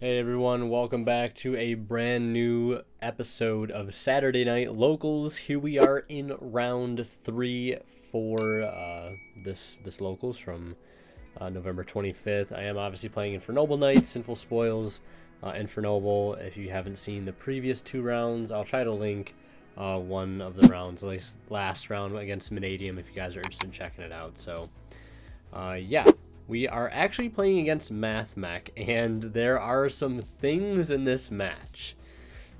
Hey everyone, welcome back to a brand new episode of Saturday Night Locals. Here we are in round 3 for this Locals from November 25th. I am obviously playing Infernoble Knight, Sinful Spoils, Infernoble. If you haven't seen the previous 2 rounds, I'll try to link one of the rounds, at least last round against Vanadium, if you guys are interested in checking it out. So, yeah. We are actually playing against Mathmech, and there are some things in this match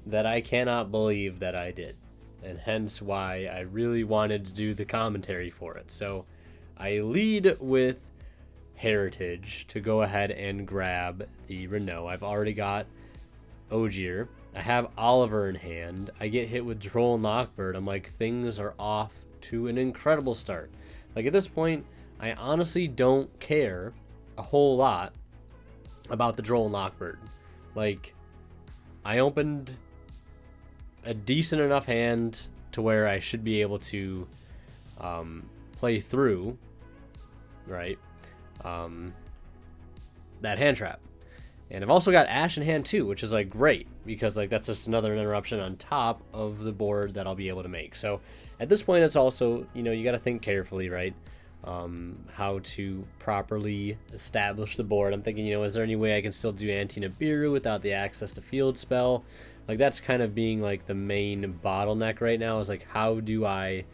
that I cannot believe that I did, and hence why I really wanted to do the commentary for it. So I lead with Heritage to go ahead and grab the Renault. I've already got Ogier. I have Oliver in hand. I get hit with Droll and Lockbird. I'm like, things are off to an incredible start. Like, at this point, I honestly don't care a whole lot about the Droll and Lockbird. Like, I opened a decent enough hand to where I should be able to play through, right, that hand trap. And I've also got Ash in hand too, which is like great because like that's just another interruption on top of the board that I'll be able to make. So at this point, it's also, you got to think carefully, right? How to properly establish the board. I'm thinking, is there any way I can still do Anti-Nibiru without the access to field spell? Like, that's kind of being like the main bottleneck right now, is like, how do I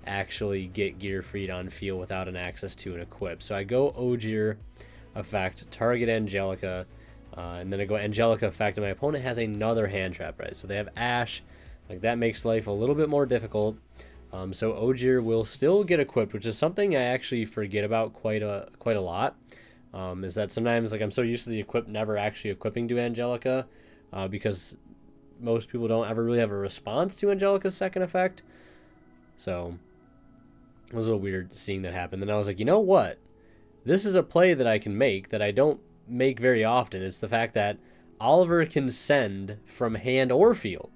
actually get Gearfried on field without an access to an equip? So I go Ogier effect, target Angelica, and then I go Angelica effect, and my opponent has another hand trap, right? So they have Ash. Like, that makes life a little bit more difficult. So Ogier will still get equipped, which is something I actually forget about quite a lot. Is that sometimes, like, I'm so used to the equip never actually equipping to Angelica, because most people don't ever really have a response to Angelica's second effect. So it was a little weird seeing that happen. Then I was like, you know what? This is a play that I can make that I don't make very often. It's the fact that Oliver can send from hand or field.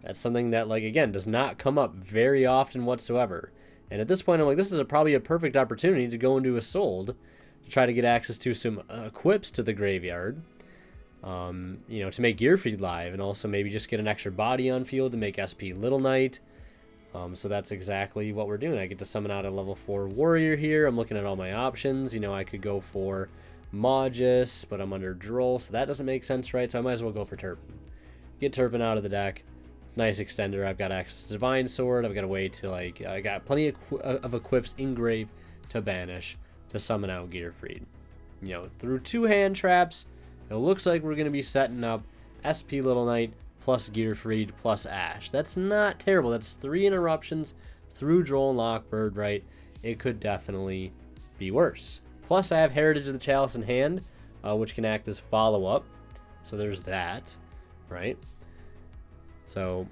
That's something that, like, again, does not come up very often whatsoever. And at this point, I'm like, this is probably a perfect opportunity to go into a Sold to try to get access to some equips to the graveyard, to make Gearfried live, and also maybe just get an extra body on field to make SP Little Knight. So that's exactly what we're doing. I get to summon out a level 4 warrior here. I'm looking at all my options. I could go for Magus, but I'm under Droll, so that doesn't make sense, right? So I might as well go for Turpin. Get Turpin out of the deck. Nice extender. I've got access to Divine Sword. I've got a way to, I got plenty of equips in grave to banish to summon out Gearfried. Through 2 hand traps, it looks like we're going to be setting up SP Little Knight plus Gearfried plus Ash. That's not terrible. That's 3 interruptions through Droll and Lockbird, right? It could definitely be worse. Plus, I have Heritage of the Chalice in hand, which can act as follow-up. So there's that, right? So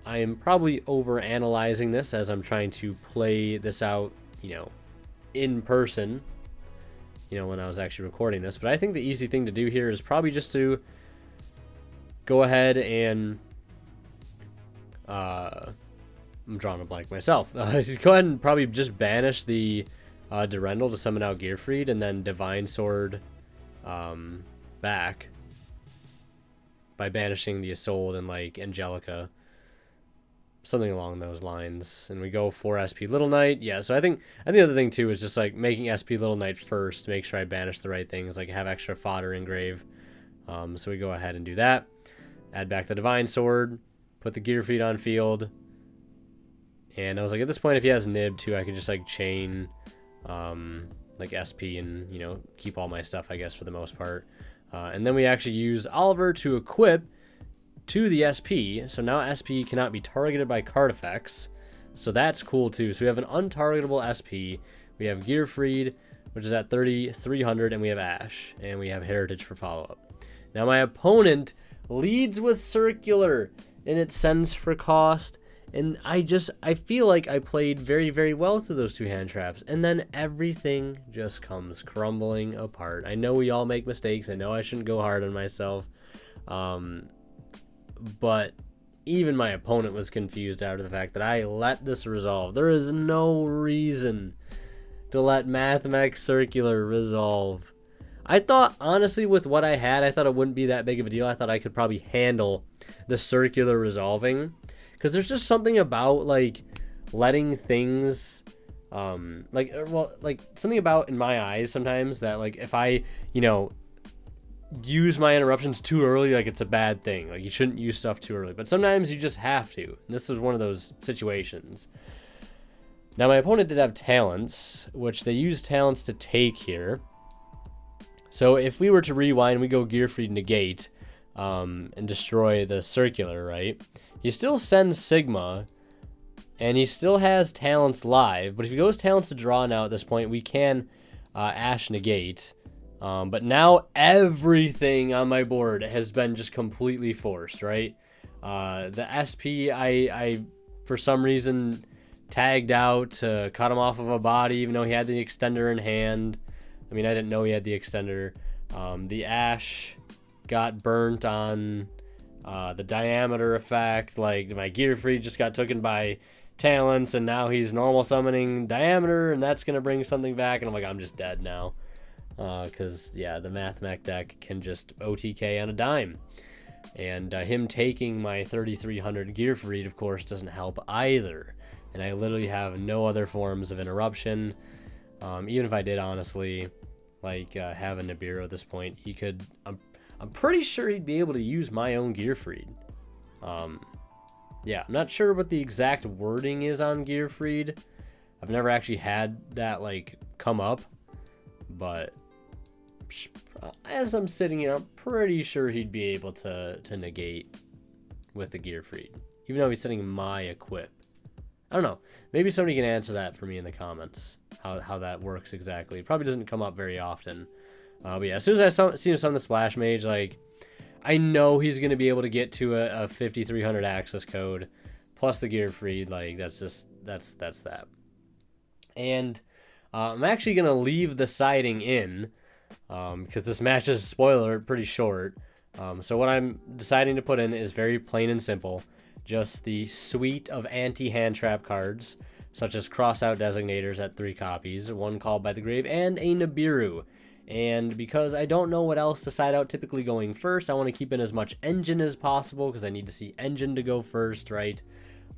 I am probably over analyzing this as I'm trying to play this out, in person, when I was actually recording this. But I think the easy thing to do here is probably just to go ahead and I'm drawing a blank myself. Go ahead and probably just banish the Durendal to summon out Gearfried, and then Divine Sword back by banishing the Isolde and, like, Angelica. Something along those lines. And we go for SP Little Knight. Yeah, so I think the other thing, too, is just, like, making SP Little Knight first to make sure I banish the right things, like have extra fodder in grave. So we go ahead and do that. Add back the Divine Sword. Put the Gearfried on field. And I was like, at this point, if he has Nib, too, I could just, like, chain, like, SP and, keep all my stuff, I guess, for the most part. And then we actually use Oliver to equip to the SP. So now SP cannot be targeted by card effects. So that's cool too. So we have an untargetable SP. We have Gearfried, which is at 3,300, and we have Ash. And we have Heritage for follow-up. Now my opponent leads with Circular, and it sends for cost. And I feel like I played very, very well through those 2 hand traps. And then everything just comes crumbling apart. I know we all make mistakes. I know I shouldn't go hard on myself. But even my opponent was confused out of the fact that I let this resolve. There is no reason to let Mathmech Circular resolve. I thought, honestly, with what I had, I thought it wouldn't be that big of a deal. I thought I could probably handle the circular resolving, because there's just something about, like, letting things, like something about, in my eyes sometimes, that, like, if I, use my interruptions too early, like, it's a bad thing. Like, you shouldn't use stuff too early, but sometimes you just have to. And this was one of those situations. Now, my opponent did have talents, which they used talents to take here. So if we were to rewind, we go Gearfried negate, and destroy the circular, right? He still sends Sigma, and he still has talents live, but if he goes talents to draw now at this point, we can Ash negate. But now everything on my board has been just completely forced, right? The SP, I for some reason tagged out to cut him off of a body, even though he had the extender in hand. I mean, I didn't know he had the extender. The Ash got burnt on the diameter effect. Like, my Gearfried just got taken by talents, and now he's normal summoning diameter, and that's going to bring something back. And I'm like, I'm just dead now. Because, yeah, the Mathmech deck can just OTK on a dime. And him taking my 3300 Gearfried, of course, doesn't help either. And I literally have no other forms of interruption. Even if I did, honestly, like, have a Nibiru at this point, he could... I'm pretty sure he'd be able to use my own Gearfried. Yeah, I'm not sure what the exact wording is on Gearfried. I've never actually had that, like, come up. But... as I'm sitting here, I'm pretty sure he'd be able to negate with the Gearfried, even though he's sitting my equip. I don't know. Maybe somebody can answer that for me in the comments, how that works exactly. It probably doesn't come up very often. But yeah, as soon as I see him summon the Splash Mage, like, I know he's going to be able to get to a 5300 access code, plus the Gearfried. Like, that's that. And I'm actually going to leave the siding in, because this match is, spoiler, pretty short. So what I'm deciding to put in is very plain and simple. Just the suite of anti-hand trap cards, such as cross-out designators at 3 copies, 1 called by the grave, and a Nibiru. And because I don't know what else to side out typically going first, I want to keep in as much engine as possible, because I need to see engine to go first, right?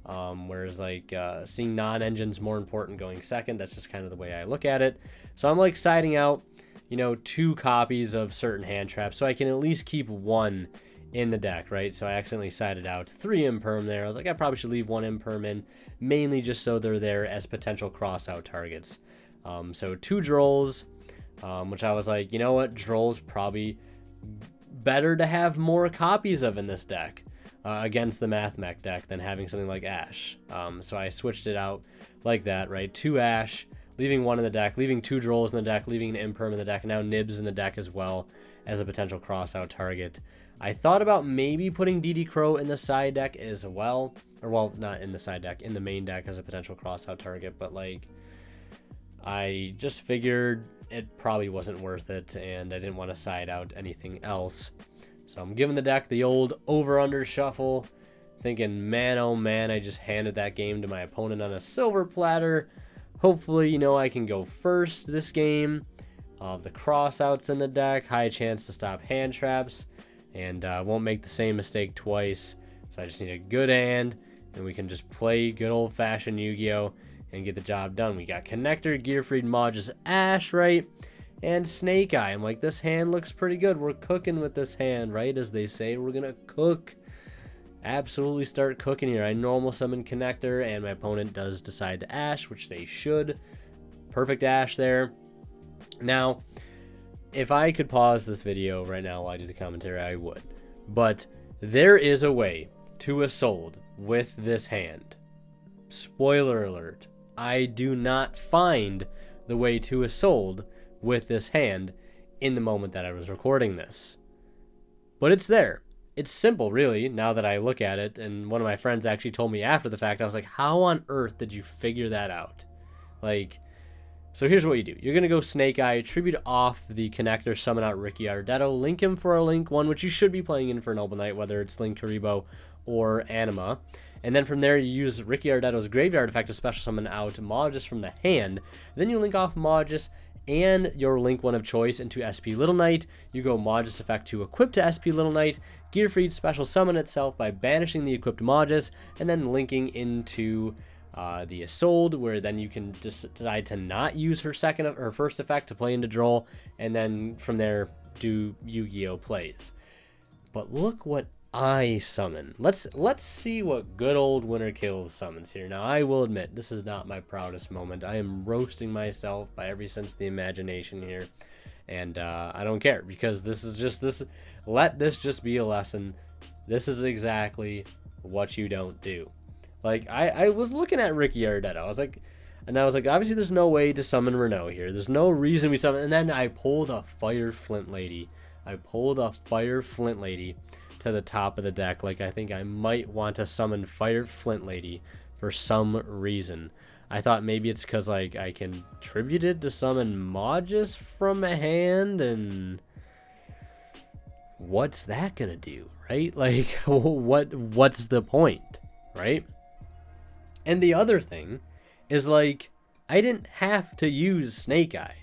Whereas, like, seeing non-engine's more important going second. That's just kind of the way I look at it. So I'm, like, siding out, 2 copies of certain hand traps, so I can at least keep 1 in the deck, right? So I accidentally sided out 3 Imperm there. I was like, I probably should leave 1 Imperm in, mainly just so they're there as potential cross-out targets. So 2 Drolls, which I was like, you know what? Droll's probably better to have more copies of in this deck against the Mathmech deck than having something like Ash. So I switched it out like that, right? 2 Ash, leaving 1 in the deck, leaving 2 Drolls in the deck, leaving an Imperm in the deck, and now Nibs in the deck as well as a potential cross-out target. I thought about maybe putting DD Crow in the side deck as well. Or, well, not in the side deck, in the main deck as a potential cross-out target, but, like, I just figured it probably wasn't worth it, and I didn't want to side out anything else. So I'm giving the deck the old over-under shuffle, thinking, man, oh man, I just handed that game to my opponent on a silver platter. Hopefully, I can go first this game. The cross-outs in the deck, high chance to stop hand traps, and won't make the same mistake twice. So I just need a good hand, and we can just play good old-fashioned Yu-Gi-Oh! And get the job done. We got Connector, Gearfried, Modges, Ash, right? And Snake Eye. I'm like, this hand looks pretty good. We're cooking with this hand, right? As they say, we're going to cook. Absolutely start cooking here. I normal summon Connector, and my opponent does decide to Ash, which they should. Perfect Ash there. Now, if I could pause this video right now while I do the commentary, I would. But there is a way to assault with this hand. Spoiler alert. I do not find the way to assault with this hand in the moment that I was recording this. But it's there. It's simple, really, now that I look at it, and one of my friends actually told me after the fact. I was like, how on earth did you figure that out? Like, so here's what you do. You're going to go Snake Eye, tribute off the Connector, summon out Ricky Ardetto, link him for a Link 1, which you should be playing Infernoble Knight, whether it's Link Karibo or Anima. And then from there, you use Ricky Ardetto's Graveyard effect to special summon out Modges from the hand. Then you link off Modges and your link one of choice into SP Little Knight. You go Magus effect to equip to SP Little Knight. Gearfried special summon itself by banishing the equipped Magus, and then linking into the Isolde, where then you can decide to not use her first effect to play into Droll, and then from there do Yu-Gi-Oh plays. But look what I summon. Let's see what good old Winter Kills summons here. Now, I will admit, this is not my proudest moment. I am roasting myself by every sense of the imagination here. And I don't care, because let this just be a lesson. This is exactly what you don't do. Like, I was looking at Ricky Ardetta. I was like, obviously there's no way to summon Renault here. There's no reason we summon. And then I pulled a Fire Flint Lady. To the top of the deck. Like, I think I might want to summon Fire Flint Lady for some reason. I thought maybe it's because, like, I can tribute it to summon Magus from a hand, and what's that gonna do, right? Like, what's the point, right? And the other thing is, like, I didn't have to use Snake Eye.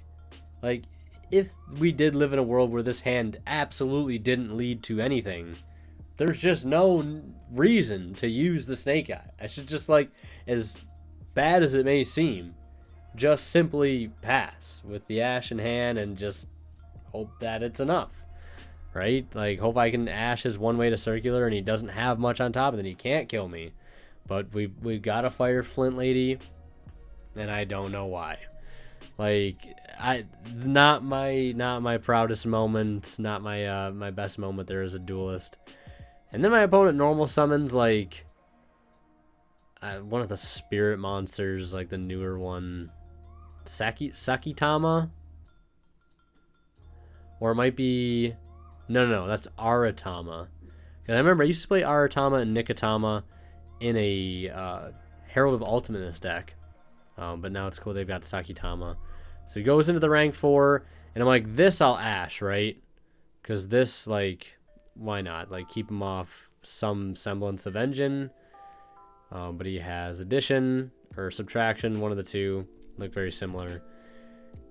Like, if we did live in a world where this hand absolutely didn't lead to anything, there's just no reason to use the Snake Eye. I should just, like, as bad as it may seem, just simply pass with the Ash in hand and just hope that it's enough, right? Like, hope I can Ash his one way to circular and he doesn't have much on top, and then he can't kill me. But we got a Fire Flint Lady, and I don't know why. Like, not my proudest moment, not my my best moment there as a duelist. And then my opponent normal summons, like, one of the spirit monsters, like the newer one, Sakitama? Or it might be, no, that's Aratama. Because I remember I used to play Aratama and Nikitama in a Herald of Ultimateness deck. But now it's cool they've got Sakitama. So he goes into the rank 4, and I'm like, this I'll Ash, right? Because this, like, why not? Like, keep him off some semblance of engine. But he has addition or subtraction, one of the two. Look very similar.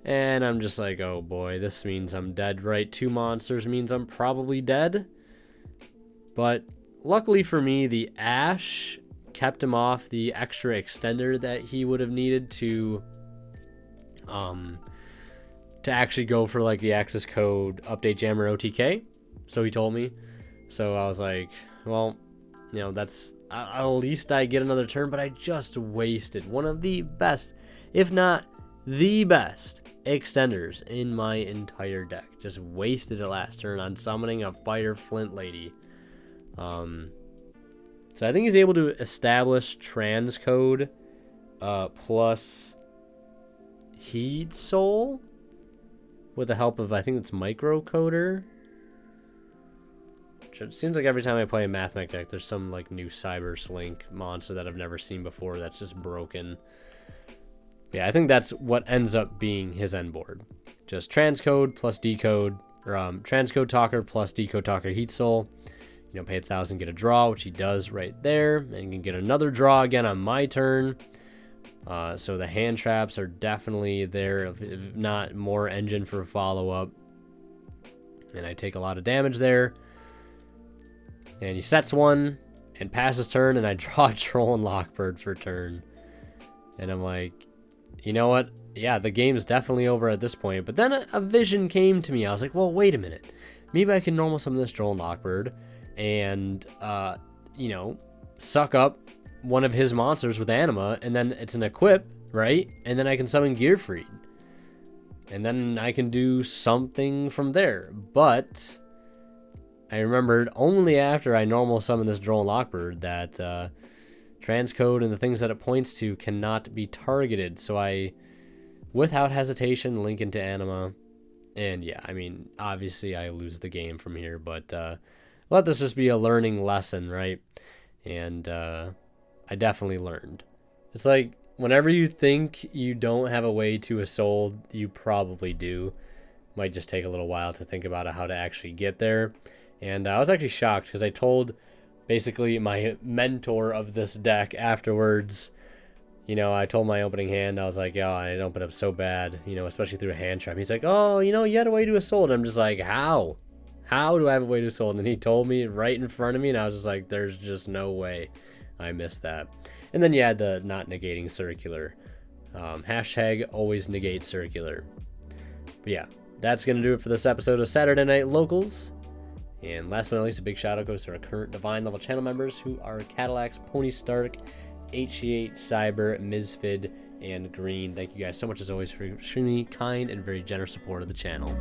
And I'm just like, oh boy, this means I'm dead, right? 2 monsters means I'm probably dead. But luckily for me, the Ash kept him off the extra extender that he would have needed to actually go for, like, the access code update jammer OTK. So he told me. So I was like, well, you know, that's at least I get another turn. But I just wasted one of the best, if not the best, extenders in my entire deck. Just wasted it last turn on summoning a Fire Flint Lady. So I think he's able to establish transcode plus Heat Soul with the help of, I think it's Microcoder. It seems like every time I play a Mathmech deck, there's some, like, new Cyber Slink monster that I've never seen before that's just broken. Yeah, I think that's what ends up being his end board. Just transcode plus decode, or transcode talker plus decode talker Heat Soul. You know, pay 1,000, get a draw, which he does right there. And you can get another draw again on my turn. So the hand traps are definitely there, if not more engine for follow-up. And I take a lot of damage there. And he sets one and passes turn, and I draw Troll and Lockbird for turn. And I'm like, you know what? Yeah, the game's definitely over at this point. But then a vision came to me. I was like, well, wait a minute. Maybe I can normal summon this Troll and Lockbird and, you know, suck up one of his monsters with Anima, and then it's an equip, right? And then I can summon Gearfried. And then I can do something from there. But I remembered only after I normal summon this Droll and Lockbird that transcode and the things that it points to cannot be targeted. So I, without hesitation, link into Anima. And yeah, I mean, obviously I lose the game from here, but let this just be a learning lesson, right? And I definitely learned. It's like, whenever you think you don't have a way to Isolde, you probably do. Might just take a little while to think about how to actually get there. And I was actually shocked because I told basically my mentor of this deck afterwards, you know, I told my opening hand, I was like, yo, I opened up so bad, you know, especially through a hand trap. He's like, oh, you know, you had a way to a soul. And I'm just like, how? How do I have a way to a soul? And then he told me right in front of me, and I was just like, there's just no way I missed that. And then you had the not negating circular. Hashtag always negate circular. But yeah, that's going to do it for this episode of Saturday Night Locals. And last but not least, a big shout out goes to our current Divine level channel members, who are Cadillacs, Pony Stark, HC8, Cyber, Mizfid, and Green. Thank you guys so much as always for your extremely kind and very generous support of the channel.